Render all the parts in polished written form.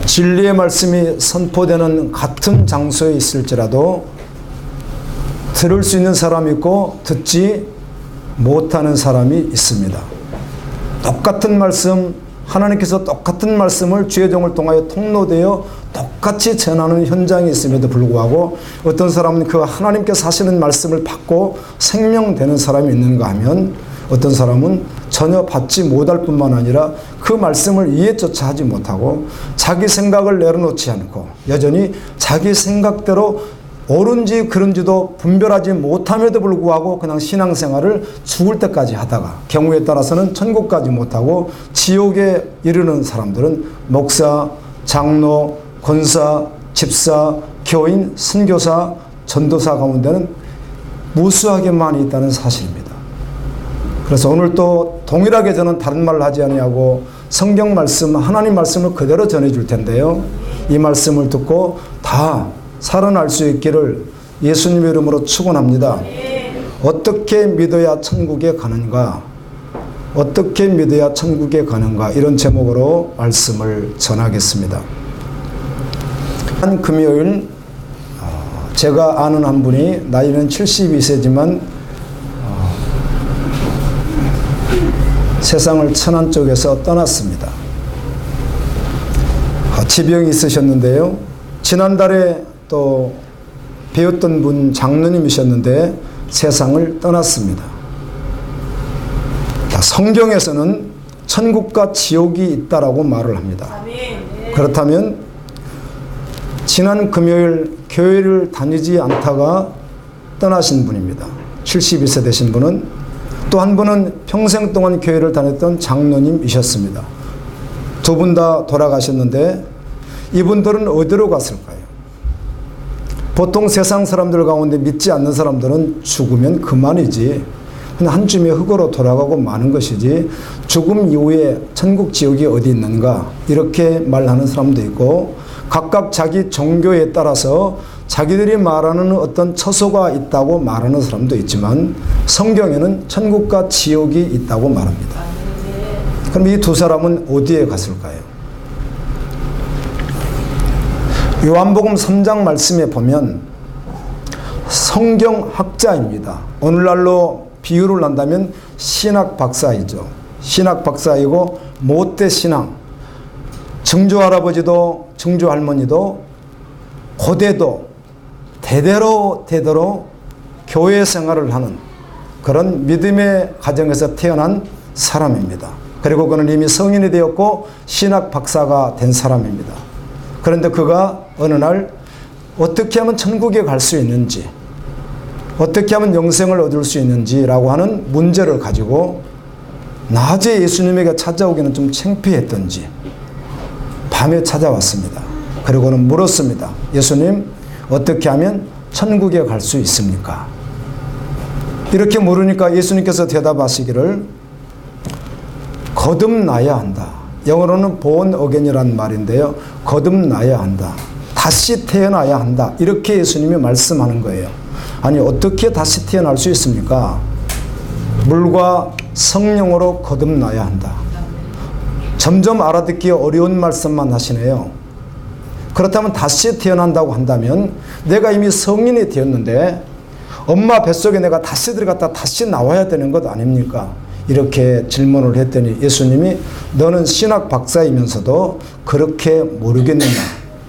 진리의 말씀이 선포되는 같은 장소에 있을지라도 들을 수 있는 사람이 있고 듣지 못하는 사람이 있습니다. 똑같은 말씀, 하나님께서 똑같은 말씀을 주의 종을 통하여 통로되어 똑같이 전하는 현장이 있음에도 불구하고 어떤 사람은 그 하나님께서 하시는 말씀을 받고 생명되는 사람이 있는가 하면 어떤 사람은 전혀 받지 못할 뿐만 아니라 그 말씀을 이해조차 하지 못하고 자기 생각을 내려놓지 않고 여전히 자기 생각대로 옳은지 그른지도 분별하지 못함에도 불구하고 그냥 신앙생활을 죽을 때까지 하다가 경우에 따라서는 천국까지 못하고 지옥에 이르는 사람들은 목사, 장로, 권사, 집사, 교인, 선교사, 전도사 가운데는 무수하게 많이 있다는 사실입니다. 그래서 오늘 또 동일하게 저는 다른 말을 하지 아니하고 성경 말씀, 하나님 말씀을 그대로 전해줄 텐데요. 이 말씀을 듣고 다 살아날 수 있기를 예수님의 이름으로 축원합니다. 어떻게 믿어야 천국에 가는가? 어떻게 믿어야 천국에 가는가? 이런 제목으로 말씀을 전하겠습니다. 한 금요일 제가 아는 한 분이 나이는 72세지만 세상을 천안 쪽에서 떠났습니다. 지병이 있으셨는데요. 지난달에 또 배웠던 분 장로님이셨는데 세상을 떠났습니다. 성경에서는 천국과 지옥이 있다라고 말을 합니다. 그렇다면 지난 금요일 교회를 다니지 않다가 떠나신 분입니다. 72세 되신 분은 또 한 분은 평생 동안 교회를 다녔던 장로님이셨습니다. 두 분 다 돌아가셨는데 이분들은 어디로 갔을까요? 보통 세상 사람들 가운데 믿지 않는 사람들은 죽으면 그만이지 그냥 한 줌의 흙으로 돌아가고 마는 것이지 죽음 이후에 천국 지옥이 어디 있는가 이렇게 말하는 사람도 있고 각각 자기 종교에 따라서 자기들이 말하는 어떤 처소가 있다고 말하는 사람도 있지만 성경에는 천국과 지옥이 있다고 말합니다. 그럼 이 두 사람은 어디에 갔을까요? 요한복음 3장 말씀에 보면 성경학자입니다. 오늘날로 비유를 한다면 신학 박사이죠. 신학 박사이고 못대 신앙. 증조 할아버지도 증조 할머니도 고대도 대대로 교회 생활을 하는 그런 믿음의 가정에서 태어난 사람입니다. 그리고 그는 이미 성인이 되었고 신학 박사가 된 사람입니다. 그런데 그가 어느 날 어떻게 하면 천국에 갈 수 있는지 어떻게 하면 영생을 얻을 수 있는지라고 하는 문제를 가지고 낮에 예수님에게 찾아오기는 좀 창피했던지 밤에 찾아왔습니다. 그리고는 물었습니다. 예수님, 어떻게 하면 천국에 갈 수 있습니까? 이렇게 물으니까 예수님께서 대답하시기를 거듭나야 한다. 영어로는 born again이라는 말인데요. 거듭나야 한다. 다시 태어나야 한다. 이렇게 예수님이 말씀하는 거예요. 아니 어떻게 다시 태어날 수 있습니까? 물과 성령으로 거듭나야 한다. 점점 알아듣기 어려운 말씀만 하시네요. 그렇다면 다시 태어난다고 한다면 내가 이미 성인이 되었는데 엄마 뱃속에 내가 다시 들어갔다 다시 나와야 되는 것 아닙니까? 이렇게 질문을 했더니 예수님이 너는 신학 박사이면서도 그렇게 모르겠느냐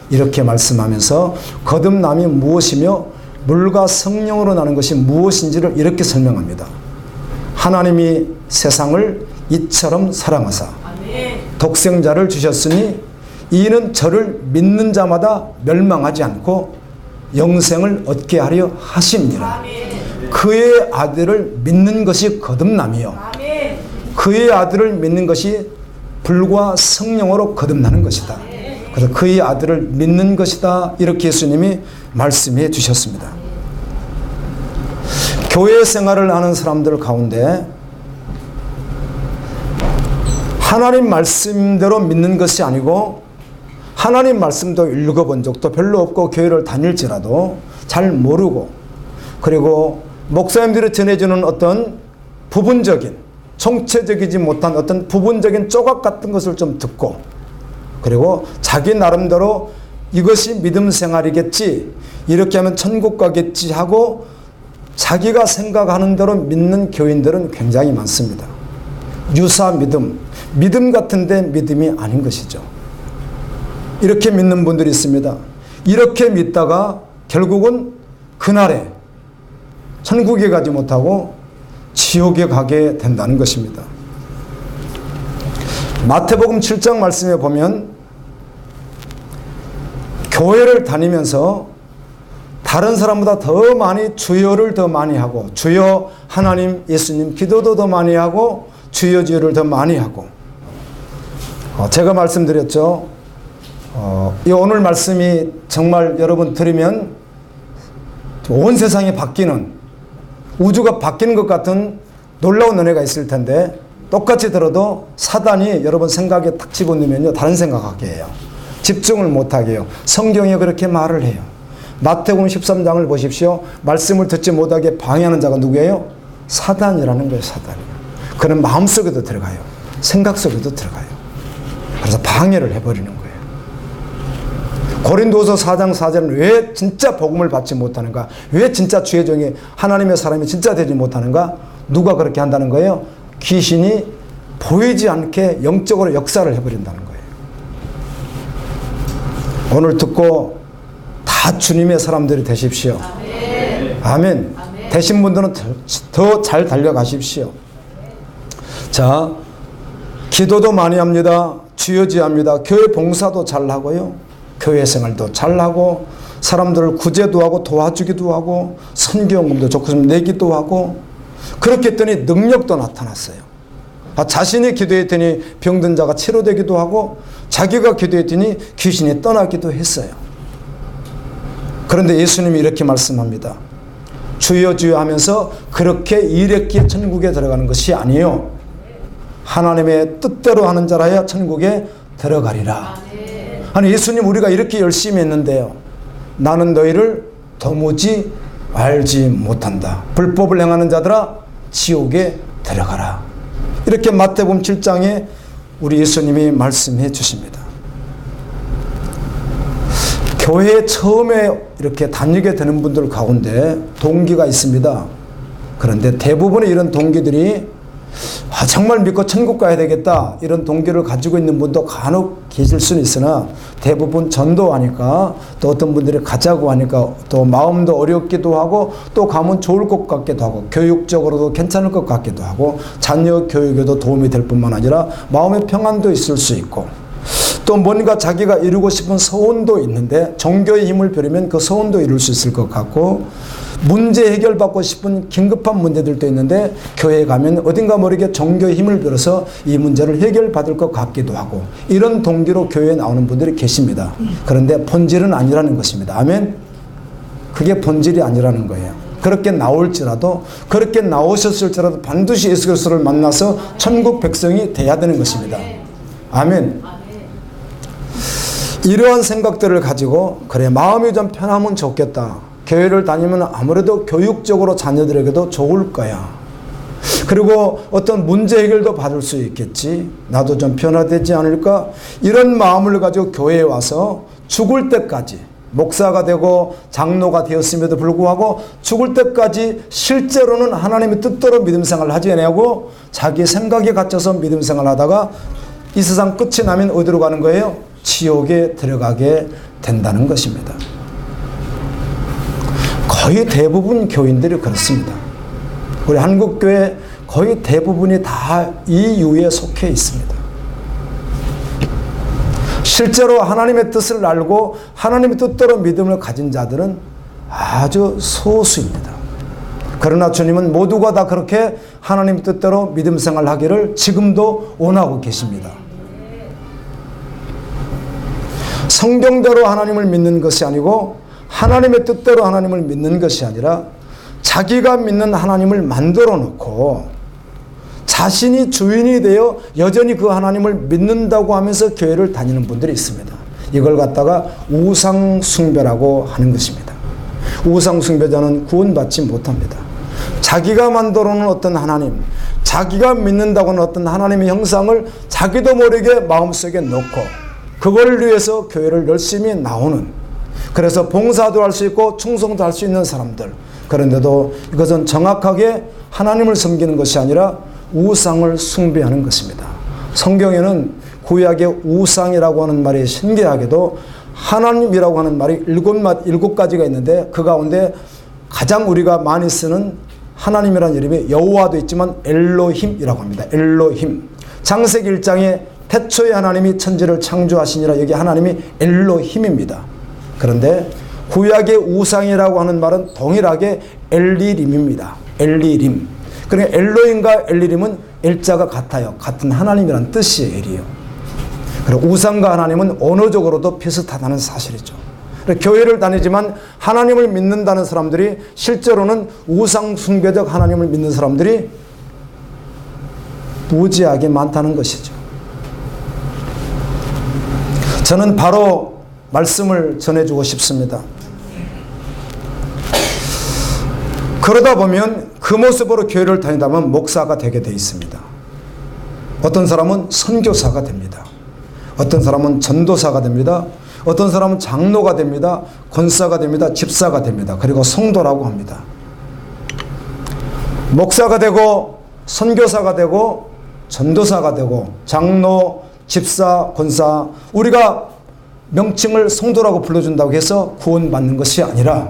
이렇게 말씀하면서 거듭남이 무엇이며 물과 성령으로 나는 것이 무엇인지를 이렇게 설명합니다. 하나님이 세상을 이처럼 사랑하사 독생자를 주셨으니 이는 저를 믿는 자마다 멸망하지 않고 영생을 얻게 하려 하심이라. 그의 아들을 믿는 것이 거듭남이요 그의 아들을 믿는 것이 불과 성령으로 거듭나는 것이다. 그래서 그의 아들을 믿는 것이다. 이렇게 예수님이 말씀해 주셨습니다. 교회 생활을 하는 사람들 가운데 하나님 말씀대로 믿는 것이 아니고 하나님 말씀도 읽어본 적도 별로 없고 교회를 다닐지라도 잘 모르고 그리고 목사님들이 전해주는 어떤 부분적인 총체적이지 못한 어떤 부분적인 조각 같은 것을 좀 듣고 그리고 자기 나름대로 이것이 믿음 생활이겠지, 이렇게 하면 천국 가겠지 하고 자기가 생각하는 대로 믿는 교인들은 굉장히 많습니다. 유사 믿음, 믿음 같은데 믿음이 아닌 것이죠. 이렇게 믿는 분들이 있습니다. 이렇게 믿다가 결국은 그날에 천국에 가지 못하고 지옥에 가게 된다는 것입니다. 마태복음 7장 말씀에 보면 교회를 다니면서 다른 사람보다 더 많이 주여를 더 많이 하고, 주여 하나님 예수님 기도도 더 많이 하고, 주여 주여를 더 많이 하고, 제가 말씀드렸죠. 이 오늘 말씀이 정말 여러분 들으면 온 세상이 바뀌는, 우주가 바뀌는 것 같은 놀라운 은혜가 있을 텐데, 똑같이 들어도 사단이 여러분 생각에 탁 집어넣으면요 다른 생각하게 해요. 집중을 못하게 해요. 성경에 그렇게 말을 해요. 마태복음 13장을 보십시오. 말씀을 듣지 못하게 방해하는 자가 누구예요? 사단이라는 거예요. 사단이요. 그는 마음속에도 들어가요. 생각 속에도 들어가요. 그래서 방해를 해버리는 거예요. 고린도서 4장 4절은 왜 진짜 복음을 받지 못하는가? 왜 진짜 주의 종이 하나님의 사람이 진짜 되지 못하는가? 누가 그렇게 한다는 거예요? 귀신이 보이지 않게 영적으로 역사를 해버린다는 거예요. 오늘 듣고 다 주님의 사람들이 되십시오. 아멘. 아멘. 아멘. 되신 분들은 더 잘 달려가십시오. 자, 기도도 많이 합니다. 주여지합니다. 교회 봉사도 잘하고요. 교회 생활도 잘하고, 사람들을 구제도 하고 도와주기도 하고, 선교연금도 좋고 내기도 하고, 그렇게 했더니 능력도 나타났어요. 자신이 기도했더니 병든 자가 치료되기도 하고, 자기가 기도했더니 귀신이 떠나기도 했어요. 그런데 예수님이 이렇게 말씀합니다. 주여 주여 하면서 그렇게 일했기에 천국에 들어가는 것이 아니에요. 하나님의 뜻대로 하는 자라야 천국에 들어가리라. 아니, 예수님 우리가 이렇게 열심히 했는데요, 나는 너희를 도무지 알지 못한다. 불법을 행하는 자들아 지옥에 들어가라. 이렇게 마태복음 7장에 우리 예수님이 말씀해 주십니다. 교회에 처음에 이렇게 다니게 되는 분들 가운데 동기가 있습니다. 그런데 대부분의 이런 동기들이 정말 믿고 천국 가야 되겠다, 이런 동기를 가지고 있는 분도 간혹 계실 수는 있으나, 대부분 전도하니까, 또 어떤 분들이 가자고 하니까 또 마음도 어렵기도 하고, 또 가면 좋을 것 같기도 하고, 교육적으로도 괜찮을 것 같기도 하고, 자녀 교육에도 도움이 될 뿐만 아니라 마음의 평안도 있을 수 있고, 또 뭔가 자기가 이루고 싶은 소원도 있는데 종교의 힘을 빌으면 그 소원도 이룰 수 있을 것 같고, 문제 해결받고 싶은 긴급한 문제들도 있는데 교회에 가면 어딘가 모르게 종교의 힘을 빌어서 이 문제를 해결받을 것 같기도 하고, 이런 동기로 교회에 나오는 분들이 계십니다. 그런데 본질은 아니라는 것입니다. 아멘. 그게 본질이 아니라는 거예요. 그렇게 나올지라도, 그렇게 나오셨을지라도 반드시 예수 그리스도를 만나서 천국 백성이 돼야 되는 것입니다. 아멘. 이러한 생각들을 가지고, 그래 마음이 좀 편하면 좋겠다, 교회를 다니면 아무래도 교육적으로 자녀들에게도 좋을 거야, 그리고 어떤 문제 해결도 받을 수 있겠지, 나도 좀 변화되지 않을까, 이런 마음을 가지고 교회에 와서 죽을 때까지 목사가 되고 장로가 되었음에도 불구하고 죽을 때까지 실제로는 하나님의 뜻대로 믿음 생활을 하지 않고 자기 생각에 갇혀서 믿음 생활을 하다가 이 세상 끝이 나면 어디로 가는 거예요? 지옥에 들어가게 된다는 것입니다. 거의 대부분 교인들이 그렇습니다. 우리 한국교회 거의 대부분이 다 이 유에 속해 있습니다. 실제로 하나님의 뜻을 알고 하나님의 뜻대로 믿음을 가진 자들은 아주 소수입니다. 그러나 주님은 모두가 다 그렇게 하나님의 뜻대로 믿음 생활하기를 지금도 원하고 계십니다. 성경대로 하나님을 믿는 것이 아니고, 하나님의 뜻대로 하나님을 믿는 것이 아니라, 자기가 믿는 하나님을 만들어 놓고 자신이 주인이 되어 여전히 그 하나님을 믿는다고 하면서 교회를 다니는 분들이 있습니다. 이걸 갖다가 우상 숭배라고 하는 것입니다. 우상 숭배자는 구원받지 못합니다. 자기가 만들어 놓은 어떤 하나님, 자기가 믿는다고 하는 어떤 하나님의 형상을 자기도 모르게 마음속에 넣고 그걸 위해서 교회를 열심히 나오는, 그래서 봉사도 할 수 있고 충성도 할 수 있는 사람들. 그런데도 이것은 정확하게 하나님을 섬기는 것이 아니라 우상을 숭배하는 것입니다. 성경에는 구약의 우상이라고 하는 말이 신기하게도 하나님이라고 하는 말이 7가지가 있는데, 그 가운데 가장 우리가 많이 쓰는 하나님이라는 이름이 여호와도 있지만 엘로힘이라고 합니다. 엘로힘. 창세기 1장에 태초에 하나님이 천지를 창조하시니라, 여기 하나님이 엘로힘입니다. 그런데 구약의 우상이라고 하는 말은 동일하게 엘리림입니다. 엘리림. 그러니까 엘로힘과 엘리림은 일자가 같아요. 같은 하나님이라는 뜻이에요. 엘이요. 그리고 우상과 하나님은 언어적으로도 비슷하다는 사실이죠. 교회를 다니지만 하나님을 믿는다는 사람들이 실제로는 우상 숭배적 하나님을 믿는 사람들이 무지하게 많다는 것이죠. 저는 바로 말씀을 전해주고 싶습니다. 그러다 보면 그 모습으로 교회를 다니다면 목사가 되게 돼 있습니다. 어떤 사람은 선교사가 됩니다. 어떤 사람은 전도사가 됩니다. 어떤 사람은 장로가 됩니다. 권사가 됩니다. 집사가 됩니다. 그리고 성도라고 합니다. 목사가 되고 선교사가 되고 전도사가 되고 장로, 집사, 권사, 우리가 명칭을 성도라고 불러준다고 해서 구원받는 것이 아니라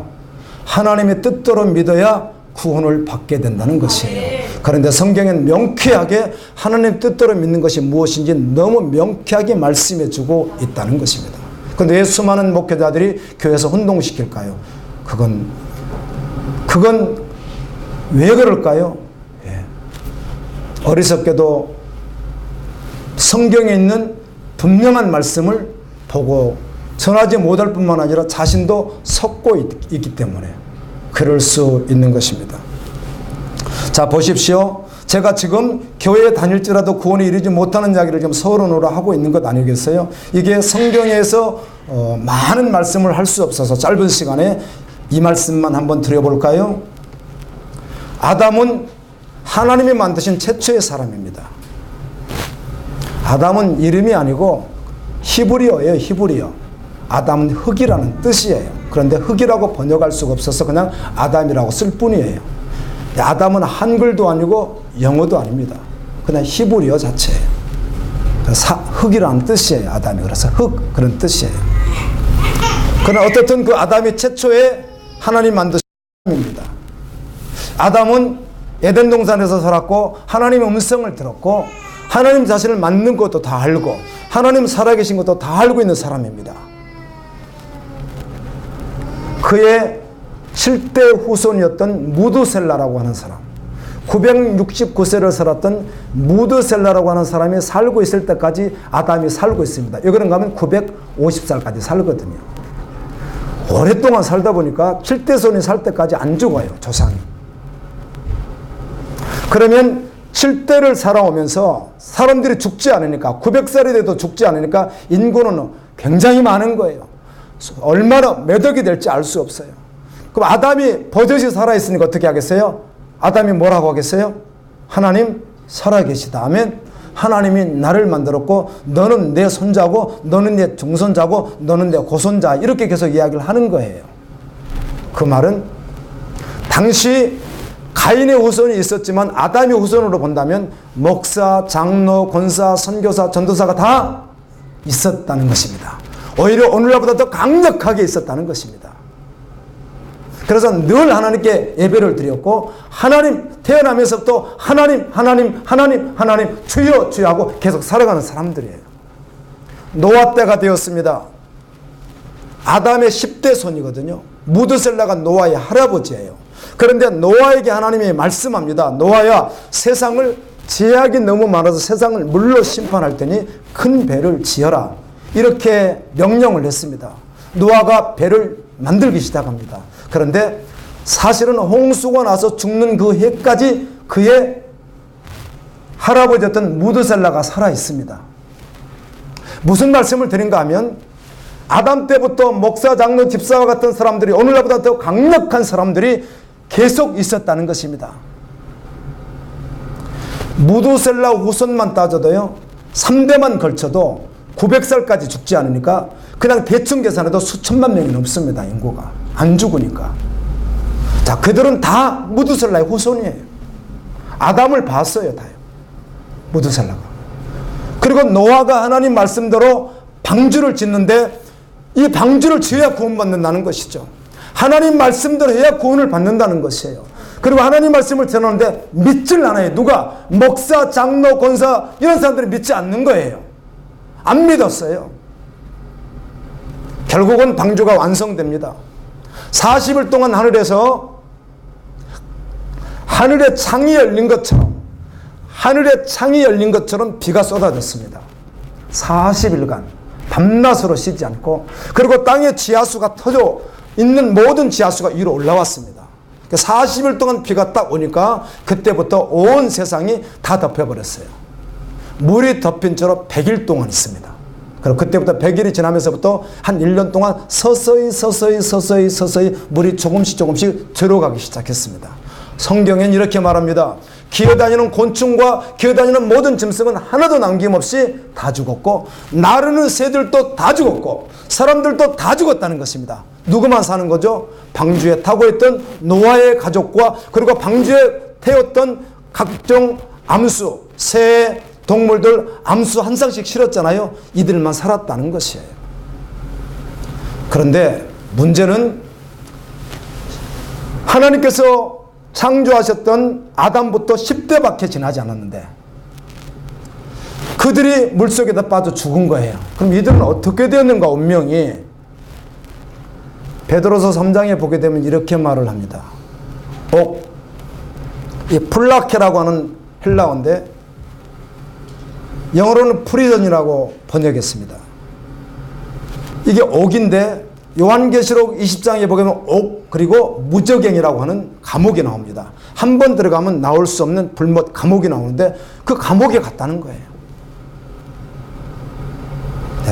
하나님의 뜻대로 믿어야 구원을 받게 된다는 것이에요. 그런데 성경엔 명쾌하게 하나님 뜻대로 믿는 것이 무엇인지 너무 명쾌하게 말씀해 주고 있다는 것입니다. 그런데 왜 수많은 목회자들이 교회에서 혼동시킬까요? 그건 왜 그럴까요? 어리석게도 성경에 있는 분명한 말씀을 보고 전하지 못할 뿐만 아니라 자신도 섞고 있기 때문에 그럴 수 있는 것입니다. 자, 보십시오. 제가 지금 교회에 다닐지라도 구원에 이르지 못하는 이야기를 좀 서론으로 하고 있는 것 아니겠어요? 이게 성경에서 많은 말씀을 할 수 없어서 짧은 시간에 이 말씀만 한번 드려볼까요? 아담은 하나님이 만드신 최초의 사람입니다. 아담은 이름이 아니고 히브리어예요. 히브리어. 아담은 흙이라는 뜻이에요. 그런데 흙이라고 번역할 수가 없어서 그냥 아담이라고 쓸 뿐이에요. 아담은 한글도 아니고 영어도 아닙니다. 그냥 히브리어 자체예요. 흙이라는 뜻이에요. 아담이. 그래서 흙, 그런 뜻이에요. 그러나 어떻든 그 아담이 최초에 하나님 만드신 사람입니다. 아담은 에덴 동산에서 살았고 하나님의 음성을 들었고 하나님 자신을 만든 것도 다 알고 하나님 살아계신 것도 다 알고 있는 사람입니다. 그의 7대 후손이었던 무드셀라라고 하는 사람, 969세를 살았던 무드셀라라고 하는 사람이 살고 있을 때까지 아담이 살고 있습니다. 여기는 가면 950살까지 살거든요. 오랫동안 살다 보니까 7대 손이 살 때까지 안 죽어요, 조상이. 그러면 7대를 살아오면서 사람들이 죽지 않으니까, 900살이 돼도 죽지 않으니까 인구는 굉장히 많은 거예요. 얼마나 몇 억이 될지 알 수 없어요. 그럼 아담이 버젓이 살아있으니까 어떻게 하겠어요? 아담이 뭐라고 하겠어요? 하나님 살아계시다 하면 하나님이 나를 만들었고 너는 내 손자고 너는 내 중손자고 너는 내 고손자, 이렇게 계속 이야기를 하는 거예요. 그 말은 당시 가인의 후손이 있었지만 아담의 후손으로 본다면 목사, 장로, 권사, 선교사, 전도사가 다 있었다는 것입니다. 오히려 오늘날보다 더 강력하게 있었다는 것입니다. 그래서 늘 하나님께 예배를 드렸고 하나님, 태어나면서부터 하나님, 하나님, 하나님, 하나님, 주여, 주여 하고 계속 살아가는 사람들이에요. 노아 때가 되었습니다. 아담의 10대 손이거든요. 무드셀라가 노아의 할아버지예요. 그런데 노아에게 하나님이 말씀합니다. 노아야, 세상을, 죄악이 너무 많아서 세상을 물로 심판할 테니 큰 배를 지어라. 이렇게 명령을 했습니다. 노아가 배를 만들기 시작합니다. 그런데 사실은 홍수가 나서 죽는 그 해까지 그의 할아버지였던 무드셀라가 살아 있습니다. 무슨 말씀을 드린가 하면 아담 때부터 목사, 장로, 집사와 같은 사람들이 오늘날보다 더 강력한 사람들이 계속 있었다는 것입니다. 무드셀라 후손만 따져도요, 3대만 걸쳐도 900살까지 죽지 않으니까 그냥 대충 계산해도 수천만 명이 넘습니다. 인구가. 안 죽으니까. 자, 그들은 다 무두셀라의 후손이에요. 아담을 봤어요. 다요. 무두셀라가. 그리고 노아가 하나님 말씀대로 방주를 짓는데 이 방주를 지어야 구원받는다는 것이죠. 하나님 말씀대로 해야 구원을 받는다는 것이에요. 그리고 하나님 말씀을 전하는데 믿질 않아요. 누가? 목사, 장로, 권사 이런 사람들이 믿지 않는 거예요. 안 믿었어요. 결국은 방주가 완성됩니다. 40일 동안 하늘에서 하늘의 창이 열린 것처럼 비가 쏟아졌습니다. 40일간 밤낮으로 쉬지 않고, 그리고 땅의 지하수가 터져 있는 모든 지하수가 위로 올라왔습니다. 40일 동안 비가 딱 오니까 그때부터 온 세상이 다 덮여버렸어요. 물이 덮인 채로 100일 동안 있습니다. 그리고 그때부터 100일이 지나면서부터 한 1년 동안 서서히 물이 조금씩 들어가기 시작했습니다. 성경엔 이렇게 말합니다. 기어다니는 곤충과 기어다니는 모든 짐승은 하나도 남김없이 다 죽었고, 나르는 새들도 다 죽었고, 사람들도 다 죽었다는 것입니다. 누구만 사는 거죠? 방주에 타고 있던 노아의 가족과, 그리고 방주에 태웠던 각종 암수, 새, 동물들 암수 한 쌍씩 실었잖아요. 이들만 살았다는 것이에요. 그런데 문제는 하나님께서 창조하셨던 아담부터 10대밖에 지나지 않았는데 그들이 물속에다 빠져 죽은 거예요. 그럼 이들은 어떻게 되었는가? 운명이 베드로서 3장에 보게 되면 이렇게 말을 합니다. 이 플라케라고 하는 헬라어인데 영어로는 프리전이라고 번역했습니다. 이게 옥인데 요한계시록 20장에 보게 되면 옥 그리고 무저갱이라고 하는 감옥이 나옵니다. 한 번 들어가면 나올 수 없는 불못 감옥이 나오는데 그 감옥에 갔다는 거예요.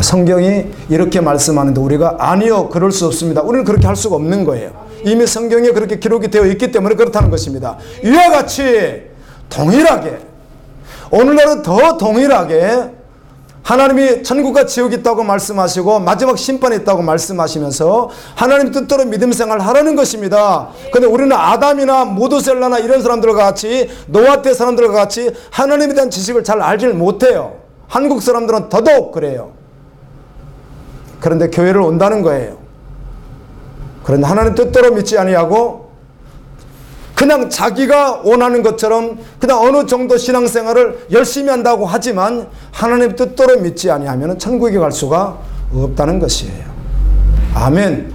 성경이 이렇게 말씀하는데 우리가 아니요, 그럴 수 없습니다. 우리는 그렇게 할 수가 없는 거예요. 이미 성경에 그렇게 기록이 되어 있기 때문에 그렇다는 것입니다. 이와 같이 동일하게, 오늘날은 더 동일하게 하나님이 천국과 지옥이 있다고 말씀하시고 마지막 심판이 있다고 말씀하시면서 하나님 뜻대로 믿음 생활을 하라는 것입니다. 그런데 우리는 아담이나 모두셀라나 이런 사람들과 같이, 노아 때 사람들과 같이 하나님에 대한 지식을 잘 알지를 못해요. 한국 사람들은 더더욱 그래요. 그런데 교회를 온다는 거예요. 그런데 하나님 뜻대로 믿지 아니하고 그냥 자기가 원하는 것처럼 그냥 어느 정도 신앙생활을 열심히 한다고 하지만 하나님 뜻대로 믿지 아니하면 천국에 갈 수가 없다는 것이에요. 아멘.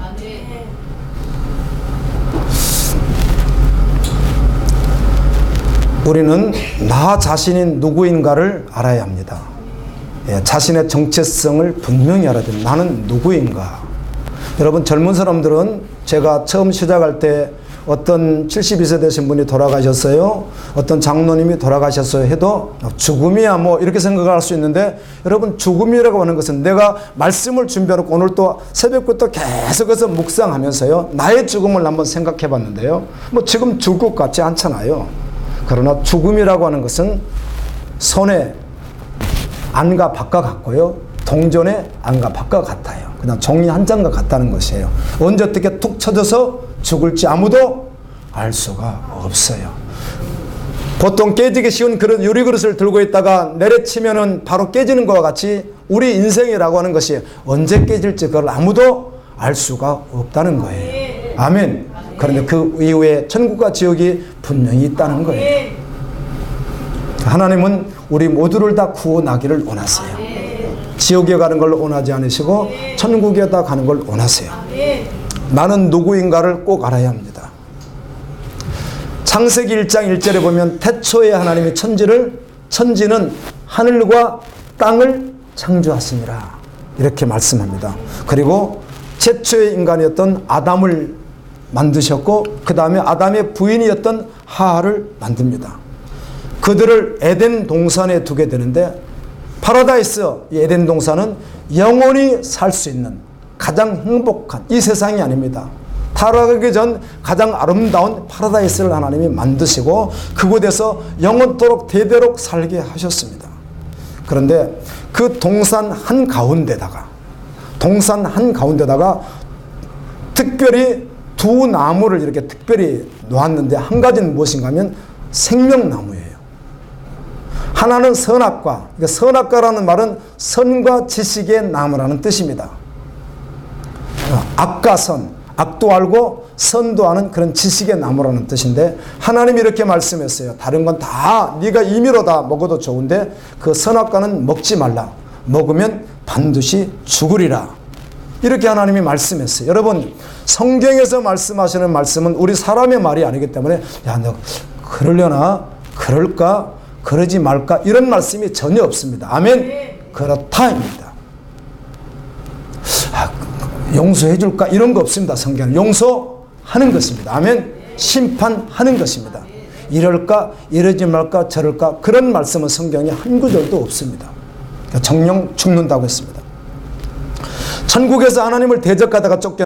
우리는 나 자신이 누구인가를 알아야 합니다. 자신의 정체성을 분명히 알아야 됩니다. 나는 누구인가. 여러분, 젊은 사람들은 제가 처음 시작할 때 어떤 72세 되신 분이 돌아가셨어요. 어떤 장로님이 돌아가셨어요 해도 죽음이야 뭐 이렇게 생각할 수 있는데, 여러분, 죽음이라고 하는 것은 내가 말씀을 준비해놓고 오늘 또 새벽부터 계속해서 묵상하면서요 나의 죽음을 한번 생각해 봤는데요, 뭐 지금 죽을 것 같지 않잖아요. 그러나 죽음이라고 하는 것은 손에 안과 밖과 같고요, 동전의 안과 밖과 같아요. 그냥 종이 한 장과 같다는 것이에요. 언제 어떻게 툭 쳐져서 죽을지 아무도 알 수가 없어요. 보통 깨지기 쉬운 그릇, 유리그릇을 들고 있다가 내려치면은 바로 깨지는 것과 같이 우리 인생이라고 하는 것이 언제 깨질지 그걸 아무도 알 수가 없다는 거예요. 아멘. 그런데 그 이후에 천국과 지옥이 분명히 있다는 거예요. 하나님은 우리 모두를 다 구원하기를 원하세요. 지옥에 가는 걸 원하지 않으시고 천국에 다 가는 걸 원하세요. 나는 누구인가를 꼭 알아야 합니다. 창세기 1장 1절에 보면 태초에 하나님이 천지는 하늘과 땅을 창조하시니라 이렇게 말씀합니다. 그리고 최초의 인간이었던 아담을 만드셨고 그 다음에 아담의 부인이었던 하하를 만듭니다. 그들을 에덴 동산에 두게 되는데, 파라다이스, 이 에덴 동산은 영원히 살 수 있는 가장 행복한 이 세상이 아닙니다. 타락하기 전 가장 아름다운 파라다이스를 하나님이 만드시고 그곳에서 영원토록 대대로 살게 하셨습니다. 그런데 그 동산 한가운데다가 특별히 두 나무를 이렇게 특별히 놓았는데 한 가지는 무엇인가 하면 생명나무예요. 하나는 선악과, 선악과라는 말은 선과 지식의 나무라는 뜻입니다. 악과 선, 악도 알고 선도 아는 그런 지식의 나무라는 뜻인데 하나님이 이렇게 말씀했어요. 다른 건 다 네가 임의로 다 먹어도 좋은데 그 선악과는 먹지 말라. 먹으면 반드시 죽으리라. 이렇게 하나님이 말씀했어요. 여러분, 성경에서 말씀하시는 말씀은 우리 사람의 말이 아니기 때문에 야, 너 그러려나? 그럴까? 그러지 말까? 이런 말씀이 전혀 없습니다. 아멘? 그렇다입니다. 용서해 줄까? 이런 거 없습니다. 성경은 용서하는 것입니다. 아멘? 심판하는 것입니다. 이럴까? 이러지 말까? 저럴까? 그런 말씀은 성경에 한 구절도 없습니다. 정령 죽는다고 했습니다. 천국에서 하나님을 대적하다가 쫓겨